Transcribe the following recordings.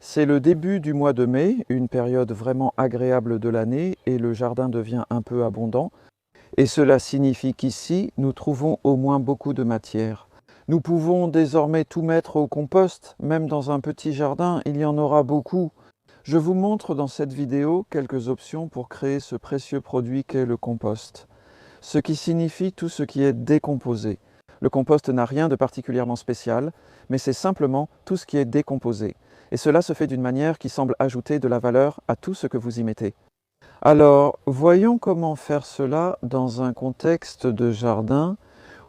C'est le début du mois de mai, une période vraiment agréable de l'année et le jardin devient un peu abondant. Et cela signifie qu'ici, nous trouvons au moins beaucoup de matière. Nous pouvons désormais tout mettre au compost, même dans un petit jardin, il y en aura beaucoup. Je vous montre dans cette vidéo quelques options pour créer ce précieux produit qu'est le compost. Ce qui signifie tout ce qui est décomposé. Le compost n'a rien de particulièrement spécial, mais c'est simplement tout ce qui est décomposé. Et cela se fait d'une manière qui semble ajouter de la valeur à tout ce que vous y mettez. Alors, voyons comment faire cela dans un contexte de jardin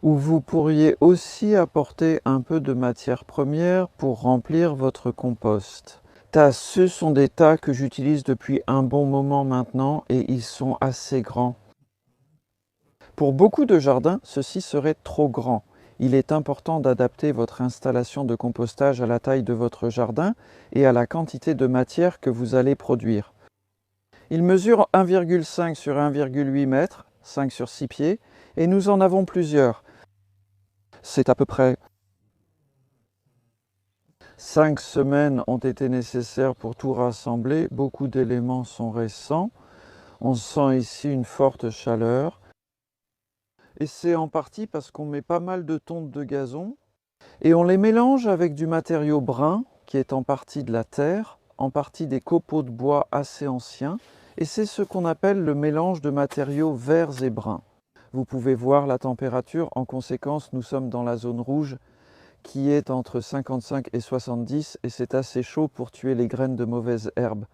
où vous pourriez aussi apporter un peu de matière première pour remplir votre compost. Ce sont des tas que j'utilise depuis un bon moment maintenant et ils sont assez grands. Pour beaucoup de jardins, ceci serait trop grand. Il est important d'adapter votre installation de compostage à la taille de votre jardin et à la quantité de matière que vous allez produire. Il mesure 1,5 sur 1,8 mètres, 5 sur 6 pieds, et nous en avons plusieurs. C'est à peu près 5 semaines ont été nécessaires pour tout rassembler. Beaucoup d'éléments sont récents. On sent ici une forte chaleur. Et c'est en partie parce qu'on met pas mal de tontes de gazon et on les mélange avec du matériau brun qui est en partie de la terre, en partie des copeaux de bois assez anciens, et c'est ce qu'on appelle le mélange de matériaux verts et bruns. Vous pouvez voir la température, en conséquence nous sommes dans la zone rouge qui est entre 55 et 70 et c'est assez chaud pour tuer les graines de mauvaises herbes.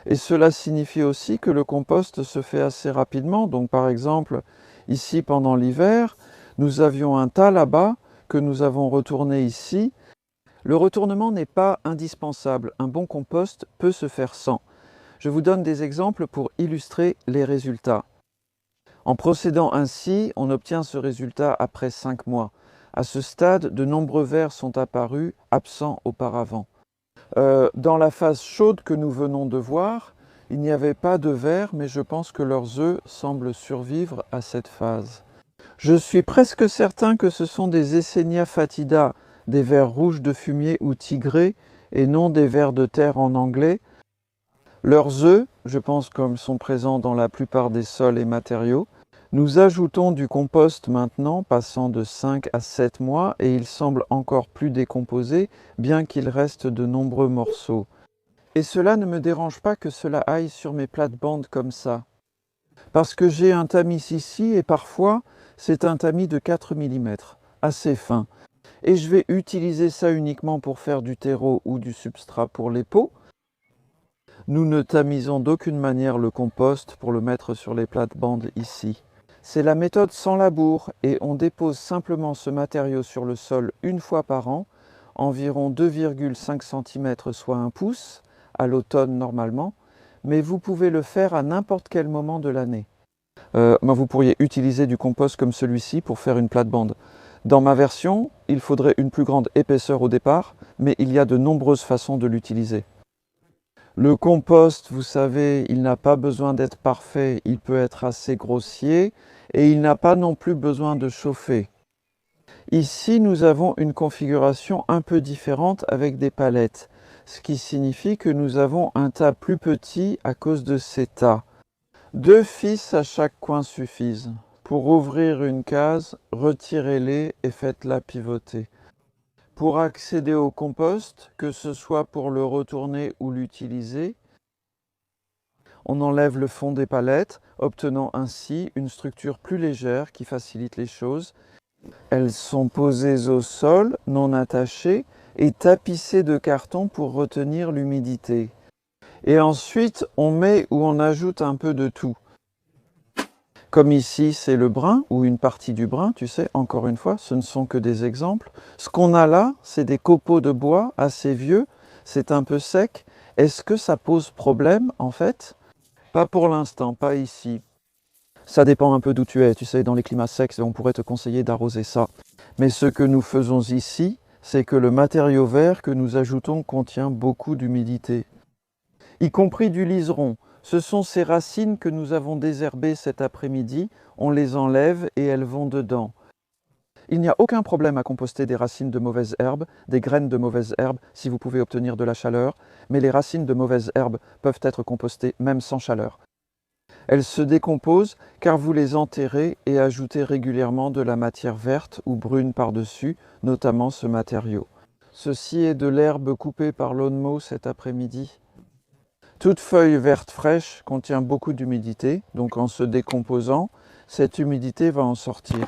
Et cela signifie aussi que le compost se fait assez rapidement. Donc par exemple, ici pendant l'hiver, nous avions un tas là-bas que nous avons retourné ici. Le retournement n'est pas indispensable. Un bon compost peut se faire sans. Je vous donne des exemples pour illustrer les résultats. En procédant ainsi, on obtient ce résultat après 5 mois. À ce stade, de nombreux vers sont apparus, absents auparavant. Dans la phase chaude que nous venons de voir, il n'y avait pas de vers, mais je pense que leurs œufs semblent survivre à cette phase. Je suis presque certain que ce sont des Eisenia fatida, des vers rouges de fumier ou tigrés, et non des vers de terre en anglais. Leurs œufs, je pense comme sont présents dans la plupart des sols et matériaux. Nous ajoutons du compost maintenant, passant de 5 à 7 mois, et il semble encore plus décomposé, bien qu'il reste de nombreux morceaux. Et cela ne me dérange pas que cela aille sur mes plates-bandes comme ça. Parce que j'ai un tamis ici, et parfois, c'est un tamis de 4 mm, assez fin. Et je vais utiliser ça uniquement pour faire du terreau ou du substrat pour les pots. Nous ne tamisons d'aucune manière le compost pour le mettre sur les plates-bandes ici. C'est la méthode sans labour et on dépose simplement ce matériau sur le sol une fois par an, environ 2,5 cm soit 1 pouce, à l'automne normalement, mais vous pouvez le faire à n'importe quel moment de l'année. Vous pourriez utiliser du compost comme celui-ci pour faire une plate-bande. Dans ma version, il faudrait une plus grande épaisseur au départ, mais il y a de nombreuses façons de l'utiliser. Le compost, vous savez, il n'a pas besoin d'être parfait, il peut être assez grossier et il n'a pas non plus besoin de chauffer. Ici, nous avons une configuration un peu différente avec des palettes, ce qui signifie que nous avons un tas plus petit à cause de ces tas. 2 fils à chaque coin suffisent. Pour ouvrir une case, retirez-les et faites-la pivoter. Pour accéder au compost, que ce soit pour le retourner ou l'utiliser, on enlève le fond des palettes, obtenant ainsi une structure plus légère qui facilite les choses. Elles sont posées au sol, non attachées, et tapissées de carton pour retenir l'humidité. Et ensuite, on met ou on ajoute un peu de tout. Comme ici, c'est le brun, ou une partie du brun, tu sais, encore une fois, ce ne sont que des exemples. Ce qu'on a là, c'est des copeaux de bois assez vieux, c'est un peu sec. Est-ce que ça pose problème, en fait? Pas pour l'instant, pas ici. Ça dépend un peu d'où tu es, tu sais, dans les climats secs, on pourrait te conseiller d'arroser ça. Mais ce que nous faisons ici, c'est que le matériau vert que nous ajoutons contient beaucoup d'humidité, y compris du liseron. Ce sont ces racines que nous avons désherbées cet après-midi, on les enlève et elles vont dedans. Il n'y a aucun problème à composter des racines de mauvaises herbes, des graines de mauvaises herbes, si vous pouvez obtenir de la chaleur, mais les racines de mauvaises herbes peuvent être compostées même sans chaleur. Elles se décomposent car vous les enterrez et ajoutez régulièrement de la matière verte ou brune par-dessus, notamment ce matériau. Ceci est de l'herbe coupée par l'aune-meau cet après-midi. Toute feuille verte fraîche contient beaucoup d'humidité, donc en se décomposant, cette humidité va en sortir.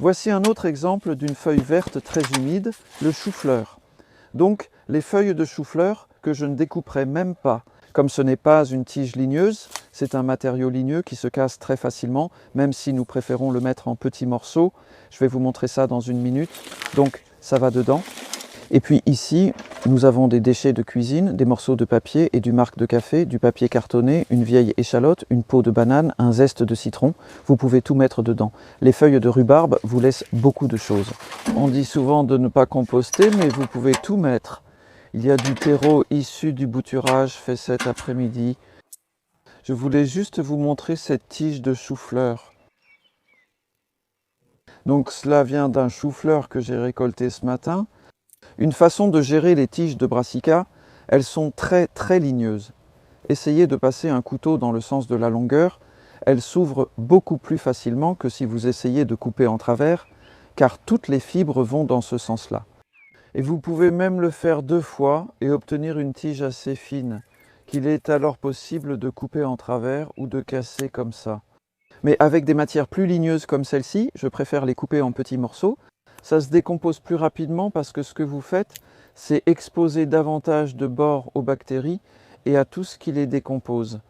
Voici un autre exemple d'une feuille verte très humide, le chou-fleur. Donc les feuilles de chou-fleur que je ne découperai même pas. Comme ce n'est pas une tige ligneuse, c'est un matériau ligneux qui se casse très facilement, même si nous préférons le mettre en petits morceaux. Je vais vous montrer ça dans une minute. Donc ça va dedans. Et puis ici, nous avons des déchets de cuisine, des morceaux de papier et du marc de café, du papier cartonné, une vieille échalote, une peau de banane, un zeste de citron. Vous pouvez tout mettre dedans. Les feuilles de rhubarbe vous laissent beaucoup de choses. On dit souvent de ne pas composter, mais vous pouvez tout mettre. Il y a du terreau issu du bouturage fait cet après-midi. Je voulais juste vous montrer cette tige de chou-fleur. Donc cela vient d'un chou-fleur que j'ai récolté ce matin. Une façon de gérer les tiges de brassica, elles sont très ligneuses. Essayez de passer un couteau dans le sens de la longueur, elles s'ouvrent beaucoup plus facilement que si vous essayez de couper en travers, car toutes les fibres vont dans ce sens-là. Et vous pouvez même le faire 2 fois et obtenir une tige assez fine, qu'il est alors possible de couper en travers ou de casser comme ça. Mais avec des matières plus ligneuses comme celle-ci, je préfère les couper en petits morceaux. Ça se décompose plus rapidement parce que ce que vous faites, c'est exposer davantage de bords aux bactéries et à tout ce qui les décompose.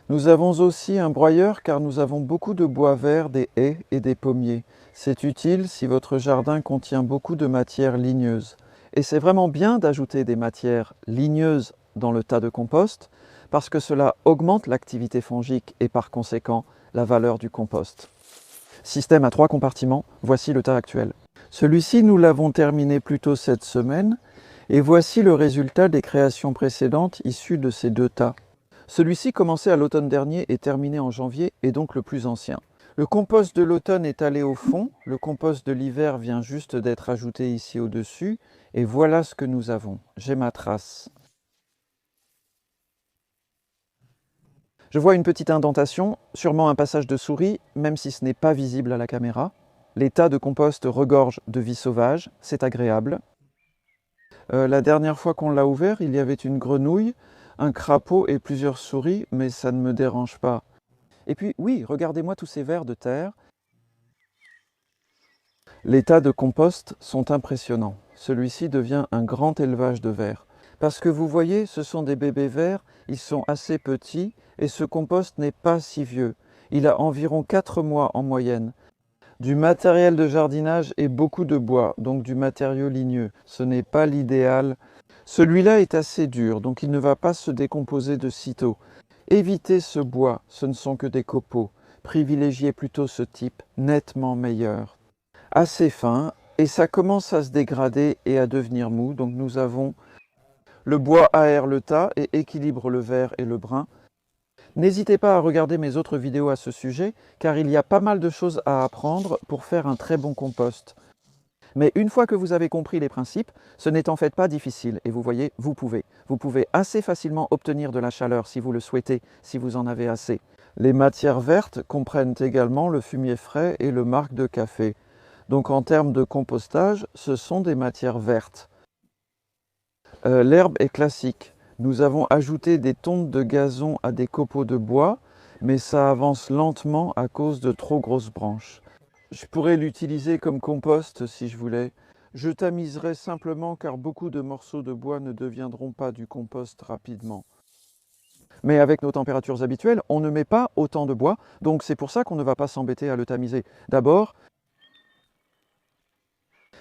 Nous avons aussi un broyeur car nous avons beaucoup de bois vert, des haies et des pommiers. C'est utile si votre jardin contient beaucoup de matières ligneuses. Et c'est vraiment bien d'ajouter des matières ligneuses dans le tas de compost parce que cela augmente l'activité fongique et par conséquent la valeur du compost. Système à 3 compartiments, voici le tas actuel. Celui-ci, nous l'avons terminé plus tôt cette semaine, et voici le résultat des créations précédentes issues de ces 2 tas. Celui-ci commençait à l'automne dernier et terminé en janvier, et donc le plus ancien. Le compost de l'automne est allé au fond, le compost de l'hiver vient juste d'être ajouté ici au-dessus, et voilà ce que nous avons. J'ai ma trace. Je vois une petite indentation, sûrement un passage de souris, même si ce n'est pas visible à la caméra. Les tas de compost regorgent de vie sauvage, c'est agréable. La dernière fois qu'on l'a ouvert, il y avait une grenouille, un crapaud et plusieurs souris, mais ça ne me dérange pas. Et puis oui, regardez-moi tous ces vers de terre. Les tas de compost sont impressionnants. Celui-ci devient un grand élevage de vers. Parce que vous voyez, ce sont des bébés vers, ils sont assez petits et ce compost n'est pas si vieux. Il a environ 4 mois en moyenne. Du matériel de jardinage et beaucoup de bois, donc du matériau ligneux. Ce n'est pas l'idéal. Celui-là est assez dur, donc il ne va pas se décomposer de sitôt. Évitez ce bois, ce ne sont que des copeaux. Privilégiez plutôt ce type, nettement meilleur. Assez fin, et ça commence à se dégrader et à devenir mou, donc nous avons le bois aère le tas et équilibre le vert et le brun. N'hésitez pas à regarder mes autres vidéos à ce sujet, car il y a pas mal de choses à apprendre pour faire un très bon compost. Mais une fois que vous avez compris les principes, ce n'est en fait pas difficile, et vous voyez, vous pouvez. Vous pouvez assez facilement obtenir de la chaleur si vous le souhaitez, si vous en avez assez. Les matières vertes comprennent également le fumier frais et le marc de café. Donc en termes de compostage, ce sont des matières vertes. L'herbe est classique. Nous avons ajouté des tontes de gazon à des copeaux de bois, mais ça avance lentement à cause de trop grosses branches. Je pourrais l'utiliser comme compost si je voulais. Je tamiserai simplement car beaucoup de morceaux de bois ne deviendront pas du compost rapidement. Mais avec nos températures habituelles, on ne met pas autant de bois, donc c'est pour ça qu'on ne va pas s'embêter à le tamiser. D'abord,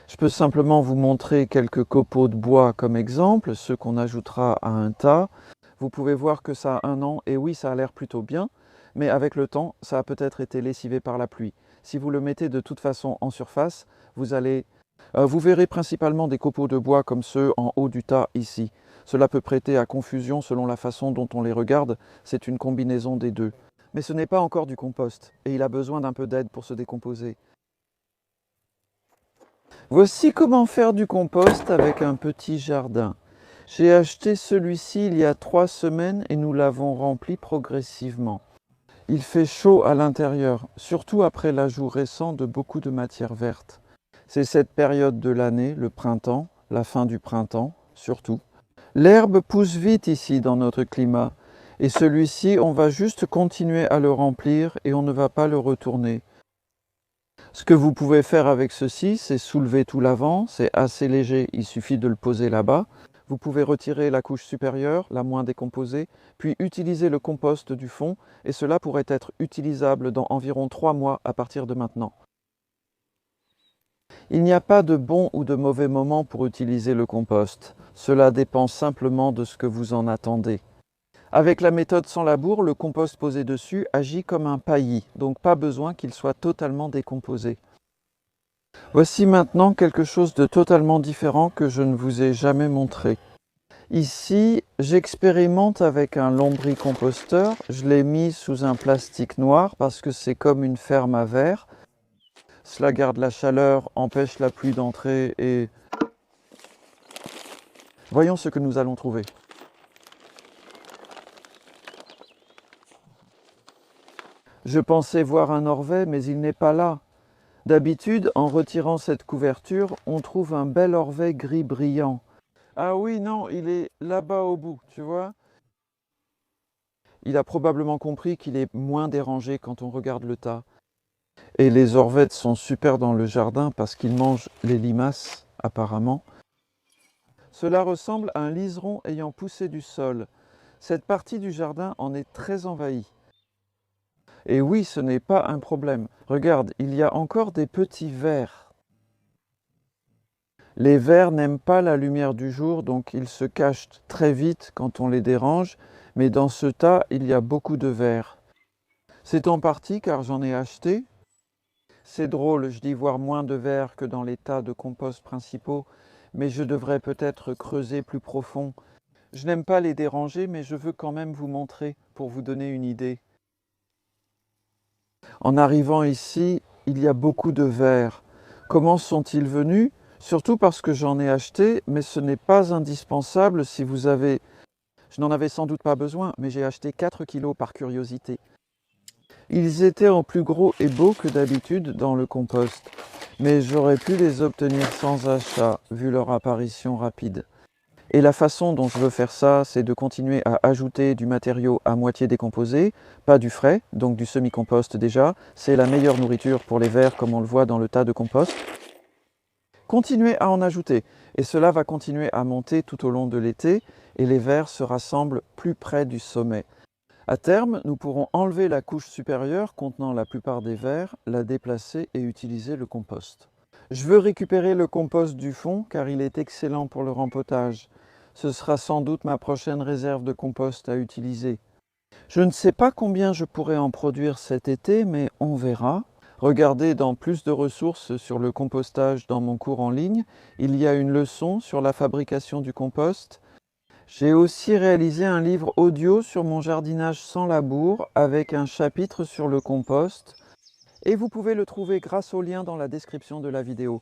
je peux simplement vous montrer quelques copeaux de bois comme exemple, ceux qu'on ajoutera à un tas. Vous pouvez voir que ça a 1 an, et oui, ça a l'air plutôt bien, mais avec le temps, ça a peut-être été lessivé par la pluie. Si vous le mettez de toute façon en surface, vous verrez principalement des copeaux de bois comme ceux en haut du tas ici. Cela peut prêter à confusion selon la façon dont on les regarde, c'est une combinaison des deux. Mais ce n'est pas encore du compost, et il a besoin d'un peu d'aide pour se décomposer. Voici comment faire du compost avec un petit jardin. J'ai acheté celui-ci il y a 3 semaines et nous l'avons rempli progressivement. Il fait chaud à l'intérieur, surtout après l'ajout récent de beaucoup de matière verte. C'est cette période de l'année, le printemps, la fin du printemps, surtout. L'herbe pousse vite ici dans notre climat. Et celui-ci, on va juste continuer à le remplir et on ne va pas le retourner. Ce que vous pouvez faire avec ceci, c'est soulever tout l'avant, c'est assez léger, il suffit de le poser là-bas. Vous pouvez retirer la couche supérieure, la moins décomposée, puis utiliser le compost du fond, et cela pourrait être utilisable dans environ 3 mois à partir de maintenant. Il n'y a pas de bon ou de mauvais moment pour utiliser le compost. Cela dépend simplement de ce que vous en attendez. Avec la méthode sans labour, le compost posé dessus agit comme un paillis, donc pas besoin qu'il soit totalement décomposé. Voici maintenant quelque chose de totalement différent que je ne vous ai jamais montré. Ici, j'expérimente avec un lombricomposteur. Je l'ai mis sous un plastique noir parce que c'est comme une ferme à verre. Cela garde la chaleur, empêche la pluie d'entrer et... Voyons ce que nous allons trouver. Je pensais voir un orvet, mais il n'est pas là. D'habitude, en retirant cette couverture, on trouve un bel orvet gris brillant. Ah oui, non, il est là-bas au bout, tu vois. Il a probablement compris qu'il est moins dérangé quand on regarde le tas. Et les orvettes sont super dans le jardin parce qu'ils mangent les limaces, apparemment. Cela ressemble à un liseron ayant poussé du sol. Cette partie du jardin en est très envahie. Et oui, ce n'est pas un problème. Regarde, il y a encore des petits vers. Les vers n'aiment pas la lumière du jour, donc ils se cachent très vite quand on les dérange, mais dans ce tas, il y a beaucoup de vers. C'est en partie car j'en ai acheté. C'est drôle, je dis voir moins de vers que dans les tas de compost principaux, mais je devrais peut-être creuser plus profond. Je n'aime pas les déranger, mais je veux quand même vous montrer pour vous donner une idée. En arrivant ici, il y a beaucoup de vers. Comment sont-ils venus? Surtout parce que j'en ai acheté, mais ce n'est pas indispensable si vous avez... Je n'en avais sans doute pas besoin, mais j'ai acheté 4 kilos par curiosité. Ils étaient en plus gros et beaux que d'habitude dans le compost, mais j'aurais pu les obtenir sans achat, vu leur apparition rapide. Et la façon dont je veux faire ça, c'est de continuer à ajouter du matériau à moitié décomposé, pas du frais, donc du semi-compost déjà. C'est la meilleure nourriture pour les vers comme on le voit dans le tas de compost. Continuez à en ajouter, et cela va continuer à monter tout au long de l'été, et les vers se rassemblent plus près du sommet. À terme, nous pourrons enlever la couche supérieure contenant la plupart des vers, la déplacer et utiliser le compost. Je veux récupérer le compost du fond car il est excellent pour le rempotage. Ce sera sans doute ma prochaine réserve de compost à utiliser. Je ne sais pas combien je pourrai en produire cet été, mais on verra. Regardez dans plus de ressources sur le compostage dans mon cours en ligne. Il y a une leçon sur la fabrication du compost. J'ai aussi réalisé un livre audio sur mon jardinage sans labour avec un chapitre sur le compost. Et vous pouvez le trouver grâce au lien dans la description de la vidéo.